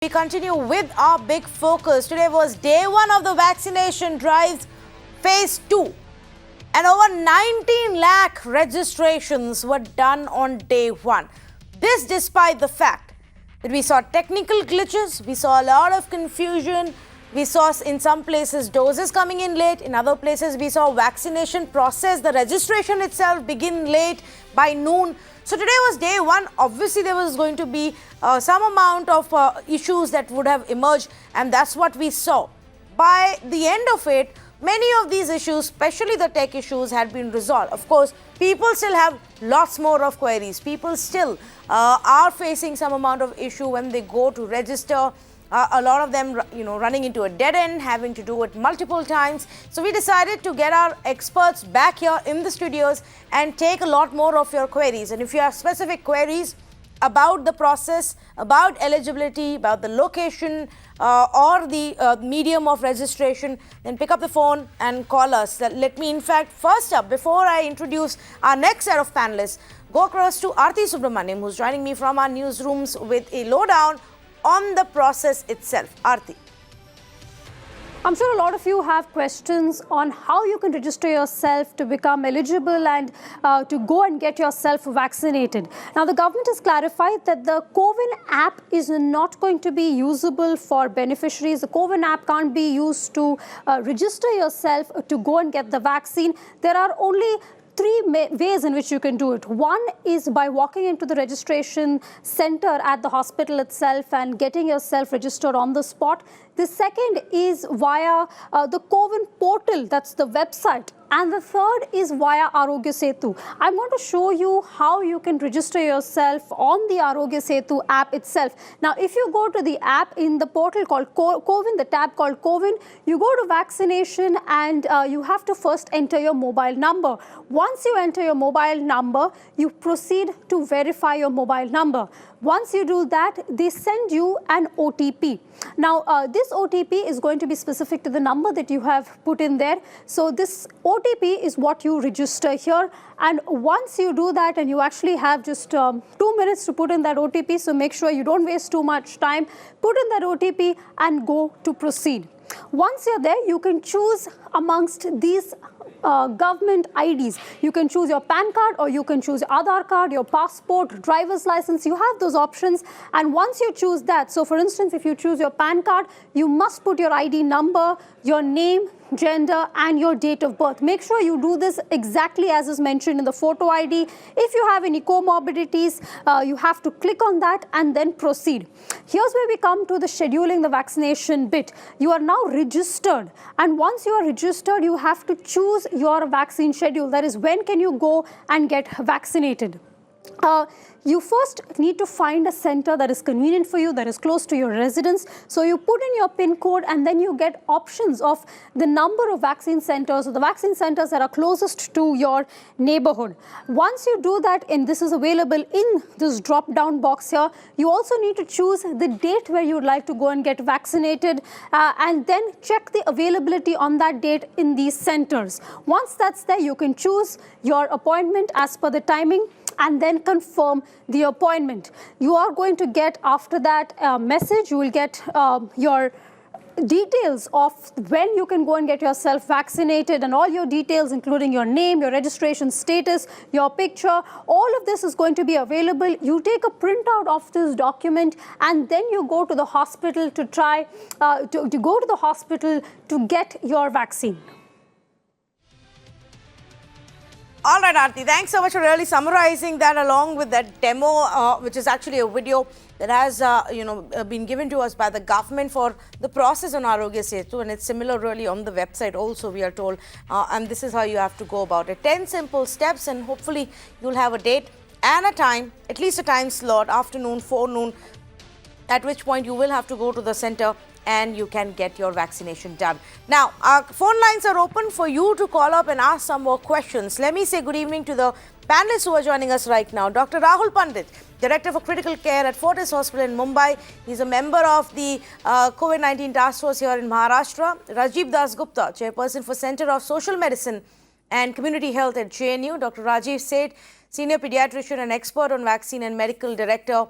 We continue with our big focus. Today was day one of the vaccination drives, phase 2. And over 19 lakh registrations were done on day one. This despite the fact that we saw technical glitches, we saw a lot of confusion, we saw in some places doses coming in late, in other places we saw vaccination process, the registration itself begin late by noon. So today was day one. Obviously there was going to be some amount of issues that would have emerged, and that's what we saw. By the end of it, many of these issues, especially the tech issues, had been resolved. Of course, people still have lots more of queries. People still are facing some amount of issue when they go to register. A lot of them, running into a dead end, having to do it multiple times. So we decided to get our experts back here in the studios and take a lot more of your queries. And if you have specific queries about the process, about eligibility, about the location or the medium of registration, then pick up the phone and call us. Let me, in fact, first up, before I introduce our next set of panelists, go across to Aarti Subramaniam, who's joining me from our newsrooms with a lowdown on the process itself. Aarti. I'm sure a lot of you have questions on how you can register yourself to become eligible and to go and get yourself vaccinated. Now, the government has clarified that the CoWIN app is not going to be usable for beneficiaries. The CoWIN app can't be used to register yourself to go and get the vaccine. There are only three ways in which you can do it. One is by walking into the registration center at the hospital itself and getting yourself registered on the spot. The second is via the CoWIN portal, that's the website. And the third is via Arogya Setu. I'm going to show you how you can register yourself on the Arogya Setu app itself. Now, if you go to the app in the portal called CoWIN, the tab called CoWIN, you go to vaccination and you have to first enter your mobile number. Once you enter your mobile number, you proceed to verify your mobile number. Once you do that, they send you an OTP. Now, this OTP is going to be specific to the number that you have put in there. So this OTP is what you register here. And once you do that, and you actually have just 2 minutes to put in that OTP, so make sure you don't waste too much time. Put in that OTP and go to proceed. Once you're there, you can choose amongst these government IDs. You can choose your PAN card, or you can choose your Aadhaar card, your passport, driver's license. You have those options. And once you choose that, so for instance, if you choose your PAN card, you must put your ID number, your name, gender, and your date of birth. Make sure you do this exactly as is mentioned in the photo ID. If you have any comorbidities, you have to click on that and then proceed. Here's where we come to the scheduling the vaccination bit. You are now registered, and once you are registered, you have to choose your vaccine schedule. That is, when can you go and get vaccinated? You first need to find a center that is convenient for you, that is close to your residence. So you put in your PIN code, and then you get options of the number of vaccine centers, or the vaccine centers that are closest to your neighborhood. Once you do that, and this is available in this drop-down box here, you also need to choose the date where you would like to go and get vaccinated, and then check the availability on that date in these centers. Once that's there, you can choose your appointment as per the timing, and then confirm the appointment. You are going to get, after that message, you will get your details of when you can go and get yourself vaccinated, and all your details, including your name, your registration status, your picture. All of this is going to be available. You take a printout of this document, and then you go to the hospital to try to go to the hospital to get your vaccine. All right, Aarti, thanks so much for really summarizing that along with that demo, which is actually a video that has, been given to us by the government for the process on Arogya Setu, and it's similar really on the website also, we are told, and this is how you have to go about it. 10 simple steps, and hopefully you'll have a date and a time, at least a time slot, afternoon, forenoon, at which point you will have to go to the center and you can get your vaccination done. Now, our phone lines are open for you to call up and ask some more questions. Let me say good evening to the panelists who are joining us right now. Dr. Rahul Pandit, Director for Critical Care at Fortis Hospital in Mumbai. He's a member of the COVID-19 Task Force here in Maharashtra. Rajiv Das Gupta, Chairperson for Center of Social Medicine and Community Health at JNU. Dr. Rajeev Seth, Senior Pediatrician and Expert on Vaccine and Medical Director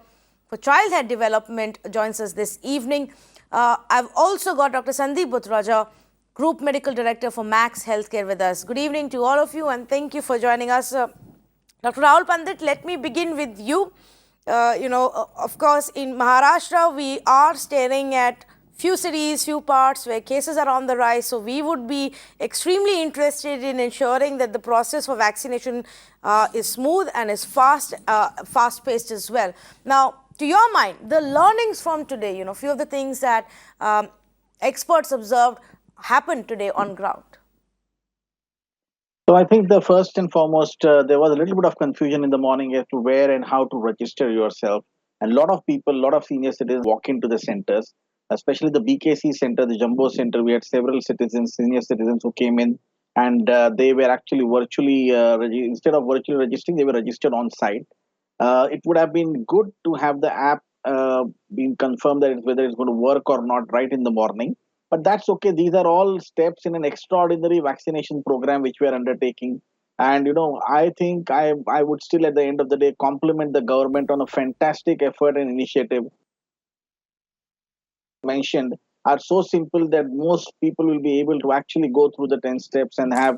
for Childhood Development joins us this evening. I've also got Dr. Sandeep Budhiraja, Group Medical Director for Max Healthcare with us. Good evening to all of you and thank you for joining us. Dr. Rahul Pandit, let me begin with you. Of course, in Maharashtra, we are staring at few cities, few parts where cases are on the rise. So we would be extremely interested in ensuring that the process for vaccination is smooth and is fast-paced as well. Now, to your mind, the learnings from today, few of the things that experts observed happened today on ground. So I think the first and foremost, there was a little bit of confusion in the morning as to where and how to register yourself. And a lot of people, a lot of senior citizens walk into the centers, especially the BKC center, the Jumbo center. We had several citizens, senior citizens who came in and they were actually virtually, instead of virtually registering, they were registered on site. It would have been good to have the app being confirmed that whether it's going to work or not right in the morning. But that's okay. These are all steps in an extraordinary vaccination program which we are undertaking. And, I think I would still at the end of the day compliment the government on a fantastic effort and initiative mentioned are so simple that most people will be able to actually go through the 10 steps and have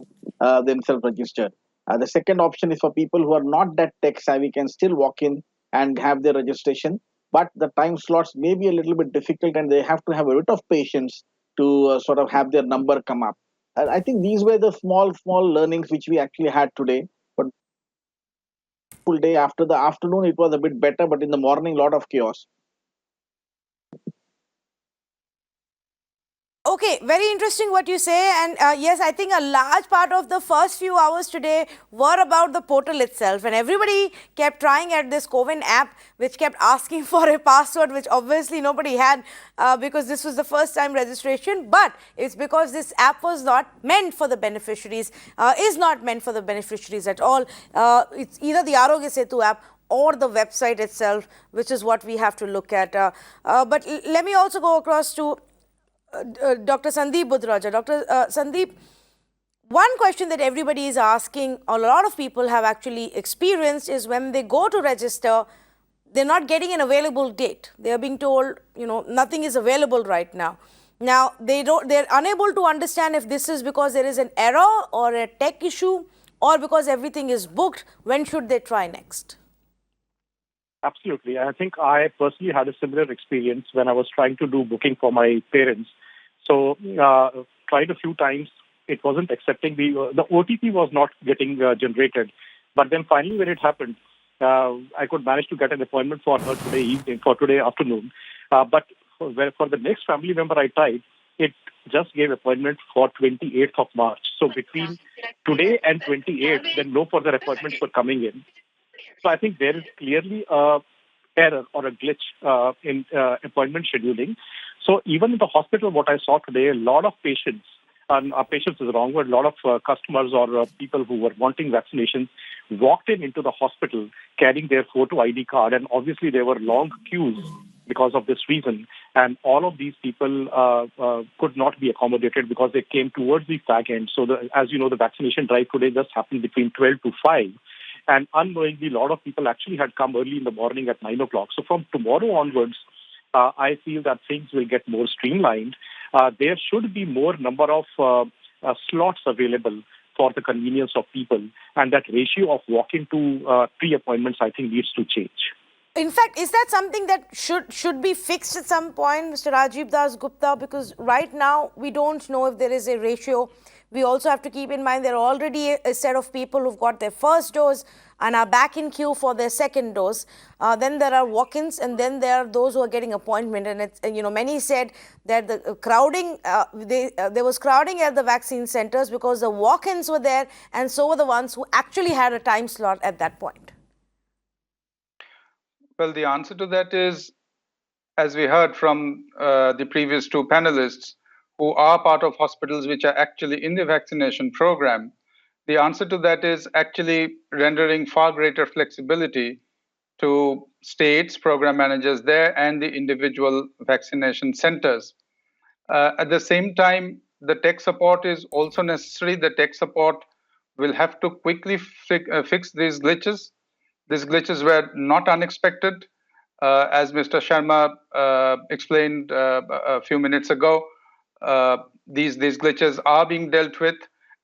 themselves registered. The second option is for people who are not that tech savvy can still walk in and have their registration. But the time slots may be a little bit difficult and they have to have a bit of patience to sort of have their number come up. I think these were the small learnings which we actually had today. But full day after the afternoon, it was a bit better, but in the morning, lot of chaos. Okay, very interesting what you say. And yes, I think a large part of the first few hours today were about the portal itself. And everybody kept trying at this CoWIN app, which kept asking for a password, which obviously nobody had because this was the first time registration. But it's because this app was not meant for the beneficiaries, is not meant for the beneficiaries at all. It's either the Arogya Setu app or the website itself, which is what we have to look at. But let me also go across to Dr. Sandeep Budhiraja. Dr. Sandeep, one question that everybody is asking, a lot of people have actually experienced, is when they go to register, they're not getting an available date. They are being told, nothing is available right now. Now, they're unable to understand if this is because there is an error or a tech issue or because everything is booked. When should they try next? Absolutely. I think I personally had a similar experience when I was trying to do booking for my parents. So tried a few times. It wasn't accepting the OTP was not getting generated. But then finally when it happened, I could manage to get an appointment for her today afternoon. But for the next family member I tried, it just gave appointment for 28th of March. So between today and 28th, then no further appointments were coming in. So I think there is clearly a error or a glitch in appointment scheduling. So even in the hospital, what I saw today, a lot of patients, and patients is the wrong word, a lot of customers or people who were wanting vaccinations walked into the hospital carrying their photo ID card. And obviously there were long queues because of this reason. And all of these people could not be accommodated because they came towards the fag end. So as you know, the vaccination drive today just happened between 12 to 5. And unknowingly, a lot of people actually had come early in the morning at 9 o'clock. So from tomorrow onwards, I feel that things will get more streamlined. There should be more number of slots available for the convenience of people. And that ratio of walk-in to pre-appointments, I think, needs to change. In fact, is that something that should be fixed at some point, Mr. Rajiv Das Gupta? Because right now, we don't know if there is a ratio. We also have to keep in mind there are already a set of people who've got their first dose and are back in queue for their second dose. Then there are walk-ins, and then there are those who are getting appointment. And it's, many said that the crowding, there was crowding at the vaccine centers because the walk-ins were there, and so were the ones who actually had a time slot at that point. Well, the answer to that is, as we heard from the previous two panelists, who are part of hospitals which are actually in the vaccination program, the answer to that is actually rendering far greater flexibility to states, program managers there, and the individual vaccination centers. At the same time, the tech support is also necessary. The tech support will have to quickly fix these glitches. These glitches were not unexpected. As Mr. Sharma explained a few minutes ago, these glitches are being dealt with,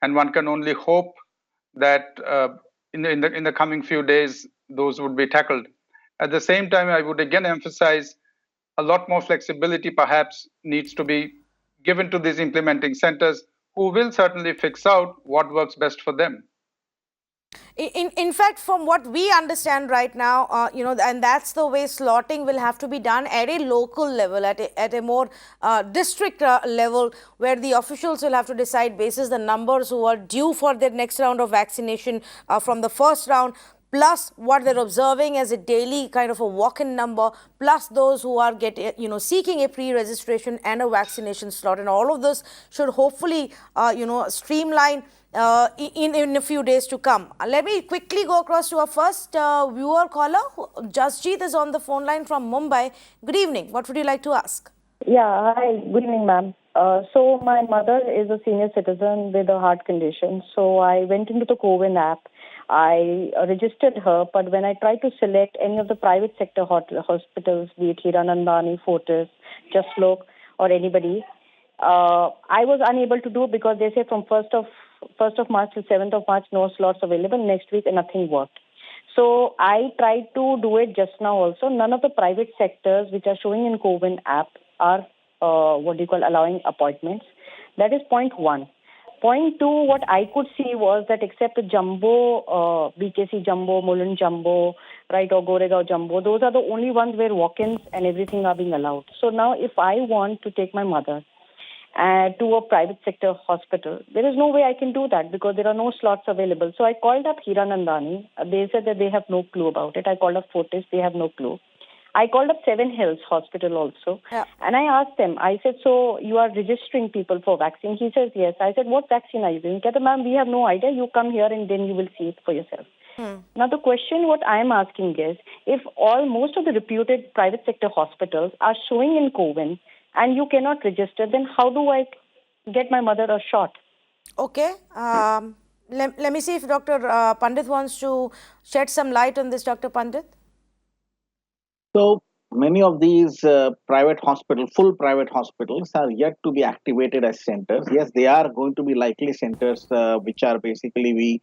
and one can only hope that in the coming few days those would be tackled. At the same time, I would again emphasize a lot more flexibility perhaps needs to be given to these implementing centers, who will certainly fix out what works best for them. In fact, from what we understand right now, and that's the way slotting will have to be done at a local level, at a more district level, where the officials will have to decide basis the numbers who are due for their next round of vaccination from the first round, plus what they're observing as a daily kind of a walk-in number, plus those who are seeking a pre-registration and a vaccination slot, and all of this should hopefully streamline in a few days to come. Let me quickly go across to our first viewer caller. Jasjeet is on the phone line from Mumbai. Good evening. What would you like to ask? Yeah, hi. Good evening, ma'am. So my mother is a senior citizen with a heart condition. So I went into the CoWIN app. I registered her, but when I tried to select any of the private sector hospitals, be it Hiranandani, Fortis, Just Lok, or anybody, I was unable to do it because they say from 1st of March till 7th of March, no slots available. Next week, nothing worked. So I tried to do it just now also. None of the private sectors which are showing in CoWIN app are allowing appointments. That is point one. Point two, what I could see was that except the Jumbo, BKC Jumbo, Mulund Jumbo, right, or Goregaon Jumbo, those are the only ones where walk-ins and everything are being allowed. So now if I want to take my mother to a private sector hospital, there is no way I can do that because there are no slots available. So I called up Hiranandani. They said that they have no clue about it. I called up Fortis. They have no clue. I called up Seven Hills Hospital also. Yeah. And I asked them, I said, so you are registering people for vaccine? He says, yes. I said, what vaccine are you doing? He said, ma'am, we have no idea. You come here and then you will see it for yourself. Now, the question what I am asking is, if most of the reputed private sector hospitals are showing in CoWIN and you cannot register, then how do I get my mother a shot? Okay. Let me see if Dr. Pandit wants to shed some light on this, Dr. Pandit. So many of these private hospitals, full private hospitals, are yet to be activated as centers. Yes, they are going to be likely centers which are basically we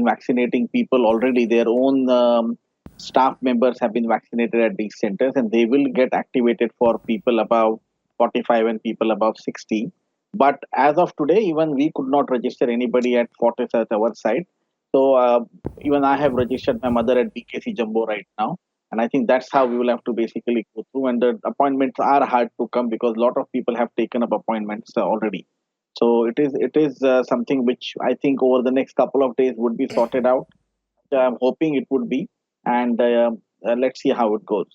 vaccinating people already. Their own staff members have been vaccinated at these centers, and they will get activated for people above 45 and people above 60. But as of today, even we could not register anybody at Fortis at our site. So even I have registered my mother at BKC Jumbo right now. And I think that's how we will have to basically go through. And the appointments are hard to come because a lot of people have taken up appointments already. So it is something which I think over the next couple of days would be sorted out. I'm hoping it would be. And let's see how it goes.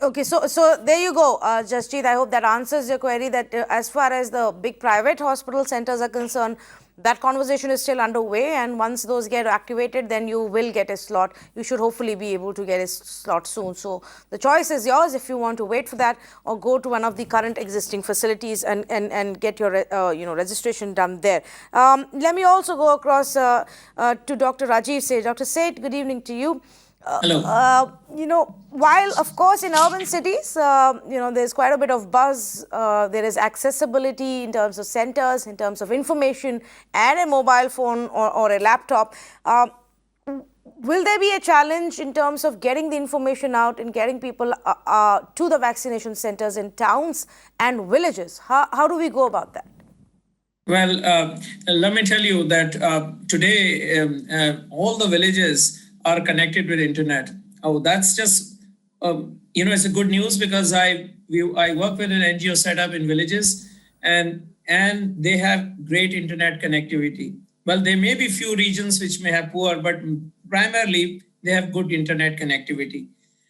Okay, so there you go, Jasjeet. I hope that answers your query that as far as the big private hospital centers are concerned, that conversation is still underway, and once those get activated, then you will get a slot. You should hopefully be able to get a slot soon. So the choice is yours if you want to wait for that or go to one of the current existing facilities and get your registration done there. Let me also go across to Dr. Rajeev Seth. Dr. Seth, good evening to you. Hello. While of course in urban cities, there's quite a bit of buzz, there is accessibility in terms of centers, in terms of information and a mobile phone or a laptop. Will there be a challenge in terms of getting the information out and getting people to the vaccination centers in towns and villages? How do we go about that? Well, let me tell you that today all the villages are connected with internet. Oh, that's just, it's a good news because I work with an NGO set up in villages and they have great internet connectivity. Well, there may be few regions which may have poor, but primarily they have good internet connectivity.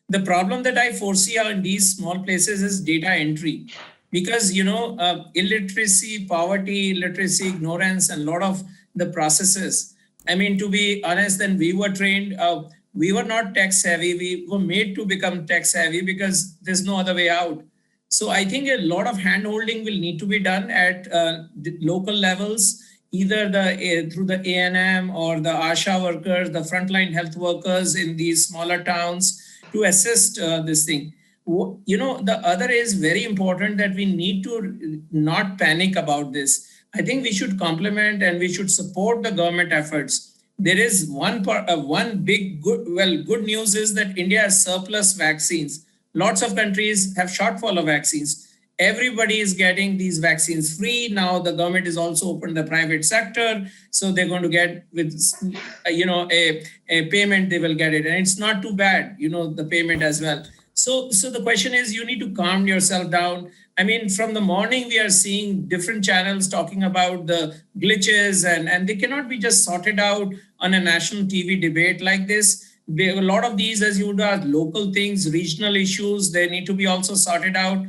The problem that I foresee in these small places is data entry because, illiteracy, poverty, illiteracy, ignorance, and a lot of the processes. I mean, to be honest, then we were trained, we were not tech savvy. We were made to become tech savvy because there's no other way out. So I think a lot of hand-holding will need to be done at local levels, either through the A&M or the ASHA workers, the frontline health workers in these smaller towns, to assist this thing. The other is very important that we need to not panic about this. I think we should complement and we should support the government efforts. There is one big good news is that India has surplus vaccines. Lots of countries have shortfall of vaccines. Everybody is getting these vaccines free. Now the government is also open the private sector. So they're going to get with, a payment, they will get it. And it's not too bad, the payment as well. So the question is, you need to calm yourself down. I mean, from the morning, we are seeing different channels talking about the glitches and they cannot be just sorted out on a national TV debate like this. A lot of these, as you would ask, local things, regional issues, they need to be also sorted out.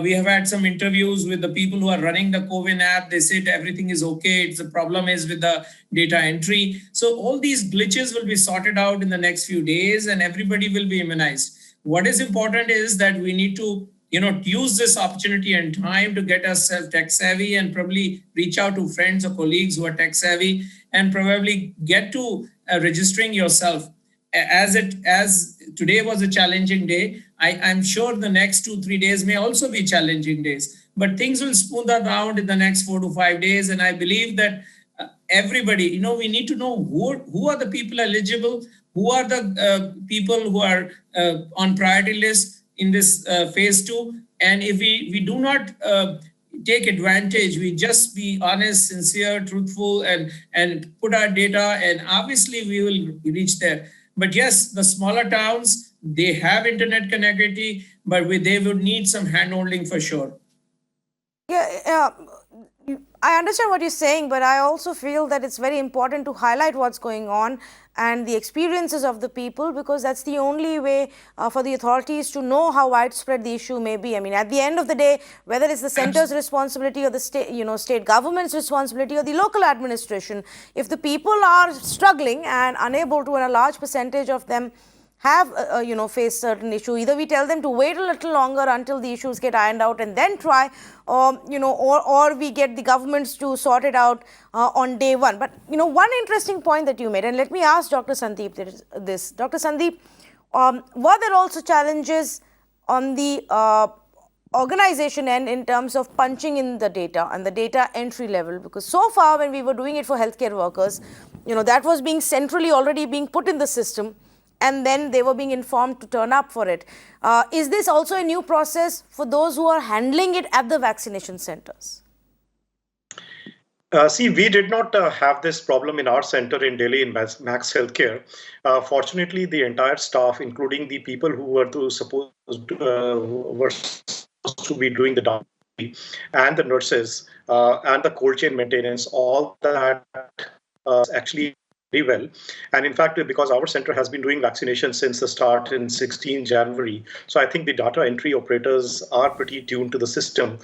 We have had some interviews with the people who are running the COVID app. They said everything is okay. The problem is with the data entry. So all these glitches will be sorted out in the next few days and everybody will be immunized. What is important is that we need to use this opportunity and time to get ourselves tech savvy and probably reach out to friends or colleagues who are tech savvy and probably get to registering yourself. As today was a challenging day, I'm sure the next 2-3 days may also be challenging days, but things will smooth out in the next 4 to 5 days. And I believe that everybody, we need to know who are the people eligible, who are the people who are on priority list in this phase 2. And if we do not take advantage, we just be honest, sincere, truthful, and put our data, and obviously we will reach there. But yes, the smaller towns, they have internet connectivity, but they would need some hand-holding for sure. Yeah, I understand what you're saying, but I also feel that it's very important to highlight what's going on and the experiences of the people, because that's the only way for the authorities to know how widespread the issue may be. I mean, at the end of the day, whether it's the center's responsibility or the state government's responsibility or the local administration, if the people are struggling and unable to, and a large percentage of them have face certain issue, either we tell them to wait a little longer until the issues get ironed out and then try, or we get the governments to sort it out on day one. But one interesting point that you made, and let me ask Dr. Sandeep this. Dr. Sandeep, were there also challenges on the organization end in terms of punching in the data and the data entry level? Because so far when we were doing it for healthcare workers, that was being centrally already being put in the system, and then they were being informed to turn up for it. Is this also a new process for those who are handling it at the vaccination centers? See, we did not have this problem in our center in Delhi in Max Healthcare. Fortunately, the entire staff, including the people who were supposed to be doing the doctor and the nurses and the cold chain maintenance, all that actually very well. And in fact, because our center has been doing vaccination since the start in 16 January, so I think the data entry operators are pretty tuned to the system,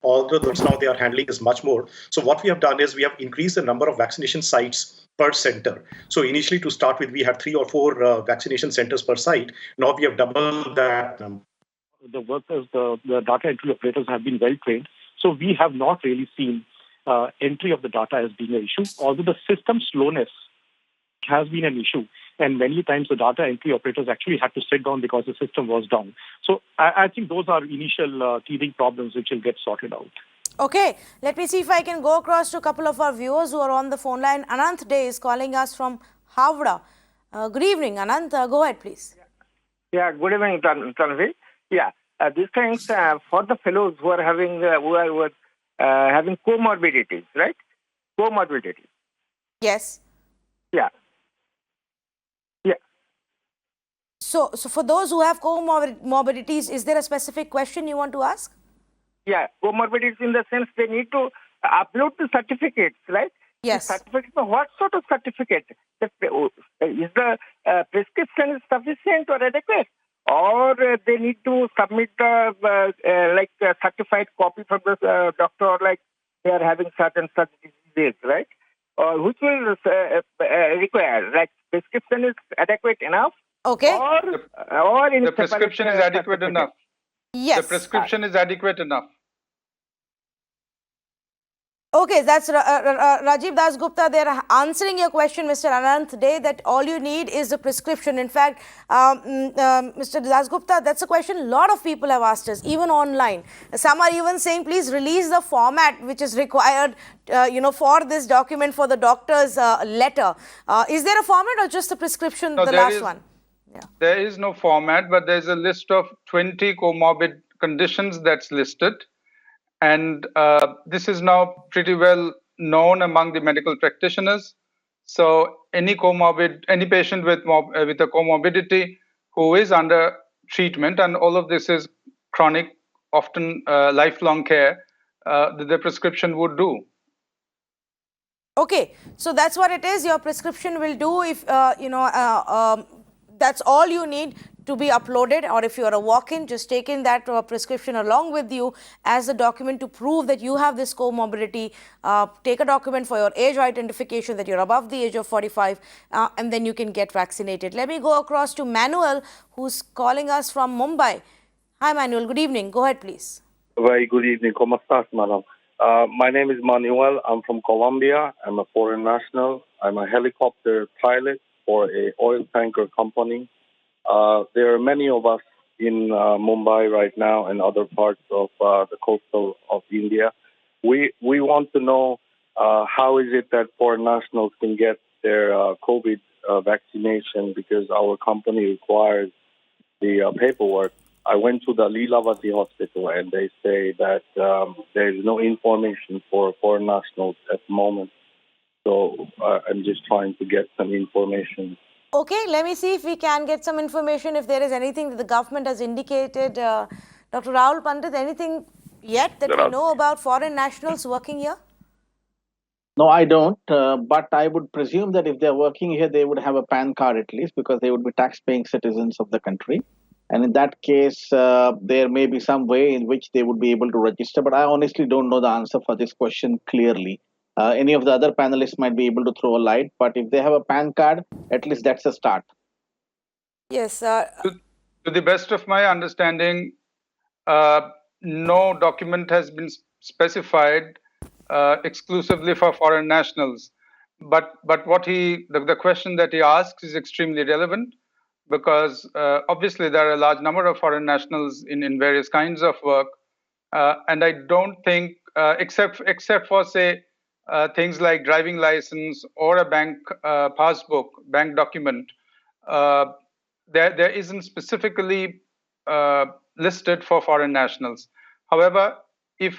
although now they are handling is much more. So what we have done is we have increased the number of vaccination sites per center. So initially to start with, we had 3 or 4 vaccination centers per site. Now we have doubled that number. The workers, the data entry operators have been well trained. So we have not really seen entry of the data as being an issue, although the system slowness has been an issue. And many times the data entry operators actually had to sit down because the system was down. So I think those are initial teething problems which will get sorted out. Okay, let me see if I can go across to a couple of our viewers who are on the phone line. Anant Day is calling us from Havda. Good evening, Anant. Go ahead, please. Yeah, good evening, Tanvi. Yeah, these things for the fellows who are having having comorbidities, right? Comorbidities. Yes. Yeah. Yeah. So for those who have comorbidities, is there a specific question you want to ask? Yeah, comorbidities in the sense they need to upload the certificates, right? Yes. The certificate, what sort of certificate? Is the prescription sufficient or adequate? Or they need to submit a certified copy from the doctor, like they are having such diseases, right? Or which will require, like prescription is adequate enough? Okay. Or in the prescription is adequate enough. Yes. The prescription is adequate enough. Okay, that's Rajiv Das Gupta. They're answering your question, Mr. Anand, today, that all you need is a prescription. In fact, Mr. Das Gupta, that's a question a lot of people have asked us, even online. Some are even saying, please release the format which is required, for this document, for the doctor's letter. Is there a format or just the prescription, No, the last one? Yeah. There is no format, but there's a list of 20 comorbid conditions that's listed. And this is now pretty well known among the medical practitioners. So any patient with a comorbidity who is under treatment, and all of this is chronic, often lifelong care, the prescription would do. Okay, so that's what it is. Your prescription will do if, that's all you need to be uploaded, or if you're a walk-in, just take in that prescription along with you as a document to prove that you have this comorbidity. Take a document for your age identification that you're above the age of 45, and then you can get vaccinated. Let me go across to Manuel, who's calling us from Mumbai. Hi, Manuel. Good evening. Go ahead, please. Very good evening. ¿Cómo estás, madam? My name is Manuel. I'm from Colombia. I'm a foreign national. I'm a helicopter pilot for a oil tanker company. There are many of us in Mumbai right now and other parts of the coastal of India. We want to know how is it that foreign nationals can get their COVID vaccination, because our company requires the paperwork. I went to the Lilavati hospital and they say that there is no information for foreign nationals at the moment. So I'm just trying to get some information. Okay, let me see if we can get some information, if there is anything that the government has indicated. Dr. Rahul Pandit, anything yet that we know about foreign nationals working here? No, I don't. But I would presume that if they're working here, they would have a PAN card at least, because they would be tax-paying citizens of the country. And in that case, there may be some way in which they would be able to register. But I honestly don't know the answer for this question clearly. Any of the other panelists might be able to throw a light, but if they have a PAN card, at least that's a start. Yes. To the best of my understanding, no document has been specified exclusively for foreign nationals. But what the question that he asks is extremely relevant, because obviously there are a large number of foreign nationals in various kinds of work, and I don't think, except for say things like driving license or a bank passbook, bank document, there isn't specifically listed for foreign nationals. However, if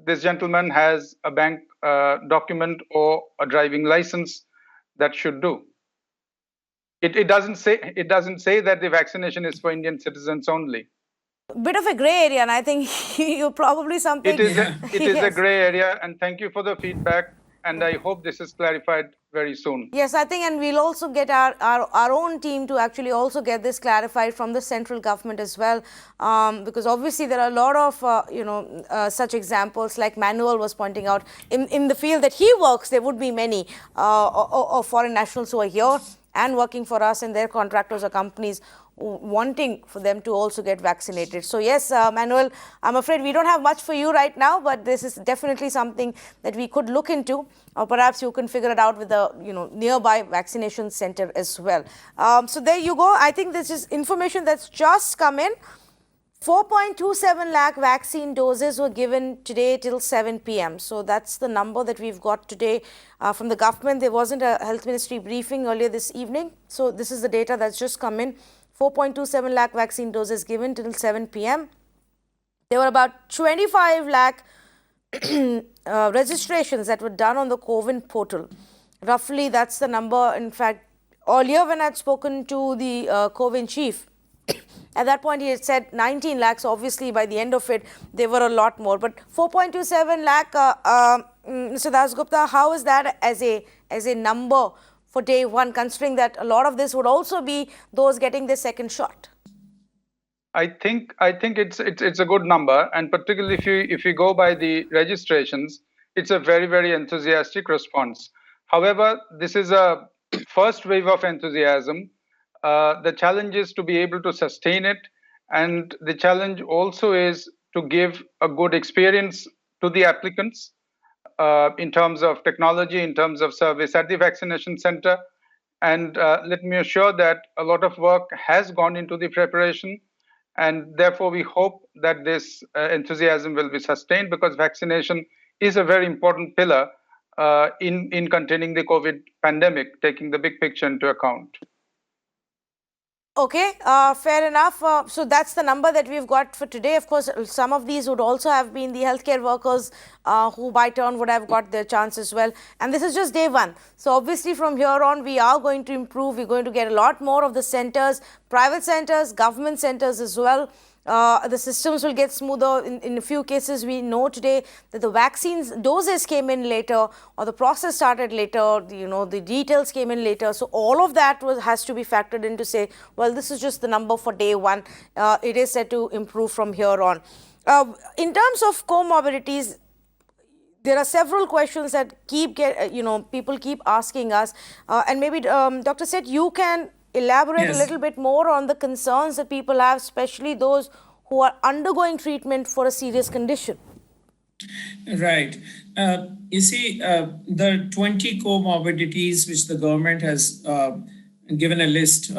this gentleman has a bank document or a driving license, that should do. It doesn't say that the vaccination is for Indian citizens only. Bit of a grey area, and I think you probably something. It is a grey area, and thank you for the feedback. And I hope this is clarified very soon. Yes, I think, and we'll also get our own team to actually also get this clarified from the central government as well, because obviously there are a lot of such examples, like Manuel was pointing out in the field that he works. There would be many of foreign nationals who are here and working for us, and their contractors or companies wanting for them to also get vaccinated. So yes, Manuel, I'm afraid we don't have much for you right now, but this is definitely something that we could look into, or perhaps you can figure it out with the nearby vaccination center as well. So there you go. I think this is information that's just come in. 4.27 lakh vaccine doses were given today till 7 p.m. So that's the number that we've got today from the government. There wasn't a health ministry briefing earlier this evening. So this is the data that's just come in. 4.27 lakh vaccine doses given till 7 p.m. There were about 25 lakh registrations that were done on the CoWIN portal. Roughly, that's the number. In fact, earlier when I had spoken to the CoWIN chief, at that point, he had said 19 lakhs. Obviously, by the end of it, there were a lot more. But 4.27 lakh, Mr. Das Gupta, how is that as a number for day one, considering that a lot of this would also be those getting their second shot? I think it's a good number, and particularly if you go by the registrations, it's a very, very enthusiastic response. However, this is a first wave of enthusiasm. The challenge is to be able to sustain it, and the challenge also is to give a good experience to the applicants. in terms of technology, in terms of service at the vaccination center. And let me assure that a lot of work has gone into the preparation. And therefore, we hope that this enthusiasm will be sustained, because vaccination is a very important pillar in containing the COVID pandemic, taking the big picture into account. Okay, fair enough. So that's the number that we've got for today. Of course, some of these would also have been the healthcare workers who by turn would have got their chance as well. And this is just day one. So obviously from here on, we are going to improve. We're going to get a lot more of the centers, private centers, government centers as well. The systems will get smoother. In a few cases, we know today that the vaccines doses came in later, or the process started later, the details came in later. So all of that has to be factored in to say, well, this is just the number for day one. It is set to improve from here on. In terms of comorbidities, there are several questions that people keep asking us, and maybe Dr. Seth, you can elaborate a little bit more on the concerns that people have, especially those who are undergoing treatment for a serious condition. Right. You see, the 20 comorbidities which the government has given a list,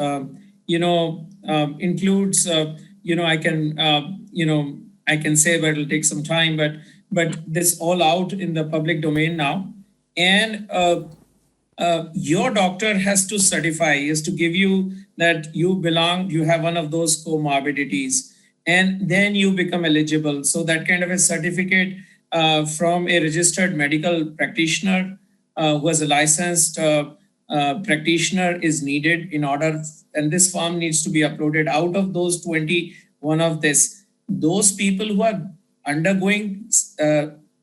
includes, I can say, but it'll take some time, but this all out in the public domain now. And your doctor has to certify, has to give you that you have one of those comorbidities, and then you become eligible. So that kind of a certificate from a registered medical practitioner who has a licensed practitioner is needed in order, and this form needs to be uploaded. Out of those 20, those people who are undergoing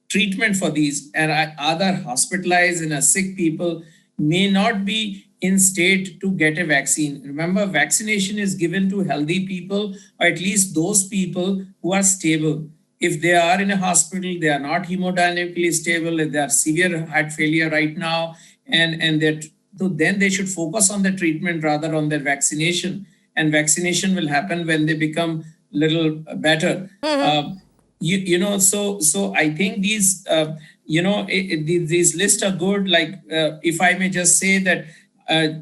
treatment for these and are either hospitalized and are sick people may not be in state to get a vaccine. Remember, vaccination is given to healthy people, or at least those people who are stable. If they are in a hospital, they are not hemodynamically stable, if they are severe heart failure right now, so then they should focus on the treatment rather on their vaccination. And vaccination will happen when they become little better. So I think these, these lists are good. Like, if I may just say that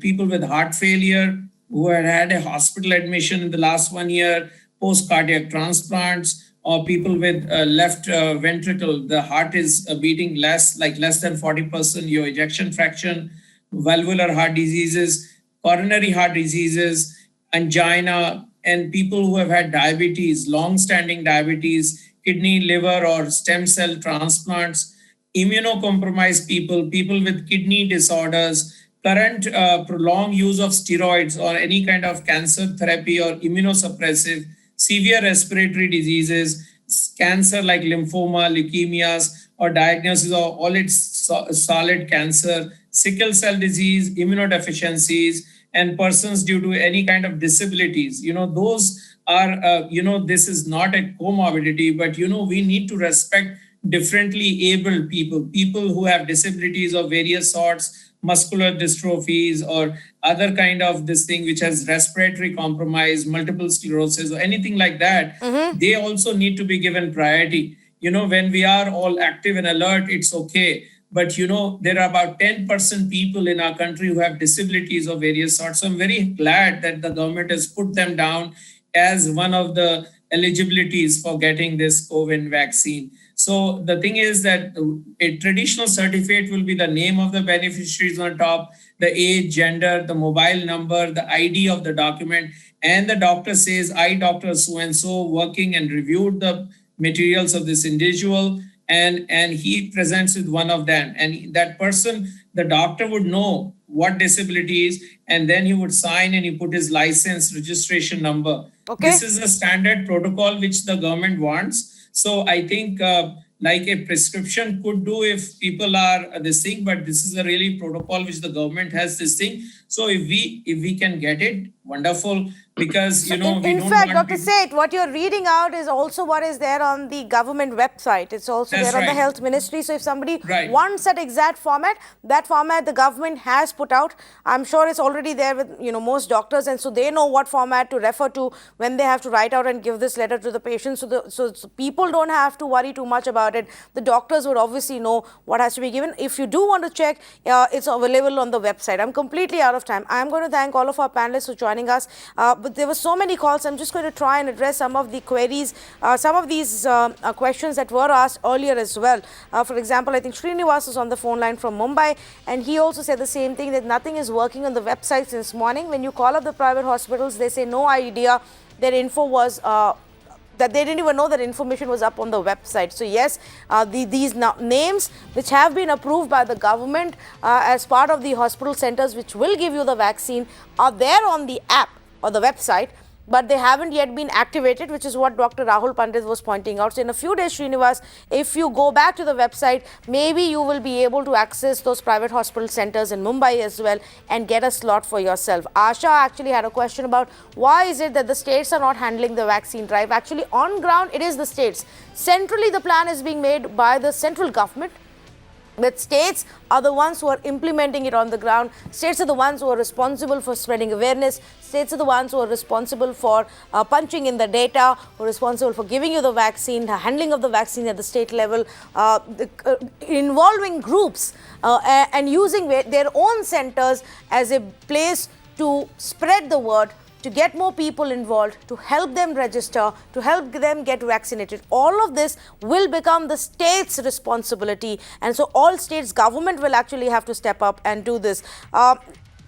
people with heart failure who had a hospital admission in the last 1 year, post cardiac transplants, or people with left ventricle, the heart is beating less than 40%, your ejection fraction, valvular heart diseases, coronary heart diseases, angina, and people who have had diabetes, long-standing diabetes, kidney, liver, or stem cell transplants, immunocompromised people, people with kidney disorders, current prolonged use of steroids or any kind of cancer therapy or immunosuppressive, severe respiratory diseases, cancer like lymphoma, leukemias, or diagnosis of all its solid cancer, sickle cell disease, immunodeficiencies, and persons due to any kind of disabilities. Those are, this is not a comorbidity, but, we need to respect differently abled people who have disabilities of various sorts, muscular dystrophies or other kind of this thing which has respiratory compromise, multiple sclerosis or anything like that. They also need to be given priority. When we are all active and alert, it's okay. But, there are about 10% people in our country who have disabilities of various sorts. So I'm very glad that the government has put them down as one of the eligibilities for getting this COVID vaccine. So the thing is that a traditional certificate will be the name of the beneficiaries on top, the age, gender, the mobile number, the ID of the document, and the doctor says, I, Dr. So-and-so, working and reviewed the materials of this individual, and he presents with one of them. And that person, the doctor would know what disability is, and then he would sign and he put his license registration number. Okay. This is a standard protocol which the government wants. So I think like a prescription could do if people are this thing, but this is a really protocol which the government has this thing. So if we can get it, wonderful. because, you know, we In don't fact, want Dr. people- Seth, what you're reading out is also what is there on the government website. It's also That's there on the right. health ministry. So if somebody Right. wants that exact format the government has put out, I'm sure it's already there with, you know, most doctors, and so they know what format to refer to when they have to write out and give this letter to the patient. So people don't have to worry too much about it. The doctors would obviously know what has to be given. If you do want to check, it's available on the website. I'm completely out of time. I'm going to thank all of our panelists for joining us. But there were so many calls. I'm just going to try and address some of the queries, some of these questions that were asked earlier as well. For example, I think Srinivas is on the phone line from Mumbai, and he also said the same thing, that nothing is working on the website since morning. When you call up the private hospitals, they say no idea their info was that they didn't even know that information was up on the website. So yes, these names which have been approved by the government as part of the hospital centers which will give you the vaccine are there on the app or the website, but they haven't yet been activated, which is what Dr. Rahul Pandit was pointing out. So in a few days, Srinivas, if you go back to the website, maybe you will be able to access those private hospital centers in Mumbai as well and get a slot for yourself. Asha actually had a question about why is it that the states are not handling the vaccine drive. Actually, on ground, it is the states. Centrally, the plan is being made by the central government, but states are the ones who are implementing it on the ground. States are the ones who are responsible for spreading awareness. States are the ones who are responsible for punching in the data, who are responsible for giving you the vaccine, the handling of the vaccine at the state level, involving groups and using their own centers as a place to spread the word, to get more people involved, to help them register, to help them get vaccinated. All of this will become the state's responsibility, and so all states' government will actually have to step up and do this.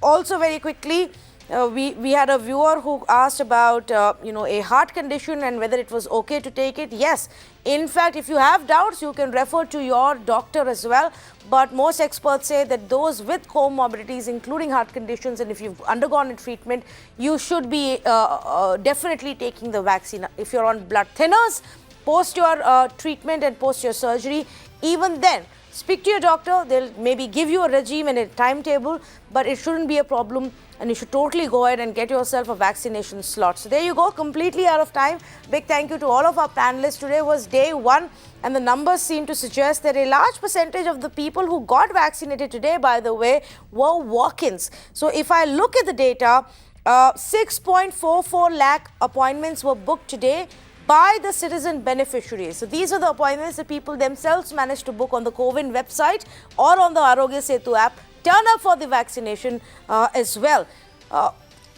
Also, very quickly, we had a viewer who asked about a heart condition and whether it was okay to take it. Yes, in fact, if you have doubts, you can refer to your doctor as well. But most experts say that those with comorbidities, including heart conditions, and if you've undergone a treatment, you should be definitely taking the vaccine. If you're on blood thinners, post your treatment and post your surgery, even then, speak to your doctor. They'll maybe give you a regime and a timetable, but it shouldn't be a problem, and you should totally go ahead and get yourself a vaccination slot. So there you go, completely out of time. Big thank you to all of our panelists. Today was day one, and the numbers seem to suggest that a large percentage of the people who got vaccinated today, by the way, were walk-ins. So if I look at the data, 6.44 lakh appointments were booked today by the citizen beneficiaries. So these are the appointments that people themselves managed to book on the CoWIN website or on the Arogya Setu app. Turn up for the vaccination as well.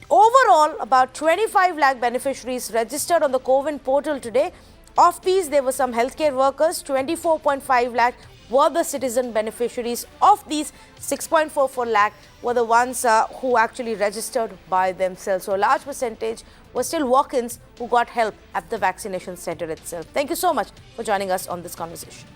Overall, about 25 lakh beneficiaries registered on the CoWIN portal today. Of these, there were some healthcare workers. 24.5 lakh were the citizen beneficiaries. Of these, 6.44 lakh were the ones who actually registered by themselves. So a large percentage were still walk-ins who got help at the vaccination center itself. Thank you so much for joining us on this conversation.